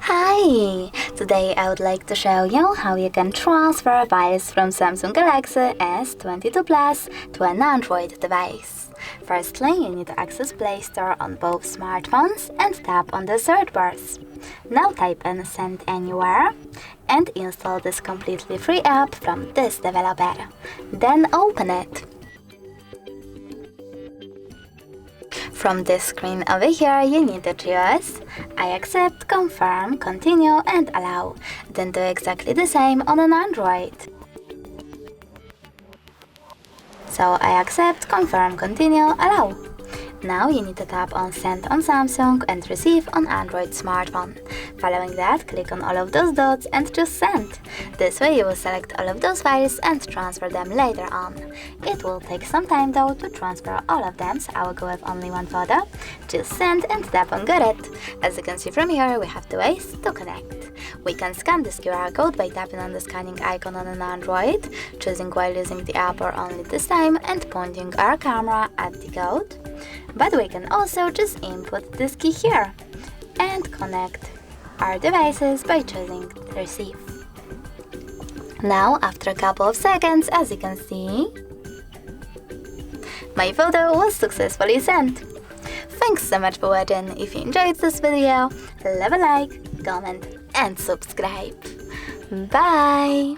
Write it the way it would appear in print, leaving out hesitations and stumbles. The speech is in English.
Hi! Today I would like to show you how you can transfer files from Samsung Galaxy S22 Plus to an Android device. Firstly, you need to access Play Store on both smartphones and tap on the search bars. Now type in Send Anywhere and install this completely free app from this developer. Then open it. From this screen over here, you need to choose I accept, confirm, continue and allow. Then do exactly the same on an Android. So I accept, confirm, continue, allow. Now you need to tap on Send on Samsung and Receive on Android smartphone. Following that, click on all of those dots and choose Send. This way you will select all of those files and transfer them later on. It will take some time though to transfer all of them, so I will go with only one photo. Choose Send and tap on Got It. As you can see from here, we have two ways to connect. We can scan this QR code by tapping on the scanning icon on an Android, choosing while using the app or only this time, and pointing our camera at the code. But we can also just input this key here and connect our devices by choosing Receive. Now, after a couple of seconds, as you can see, my photo was successfully sent. Thanks so much for watching. If you enjoyed this video, leave a like, comment and subscribe. Bye!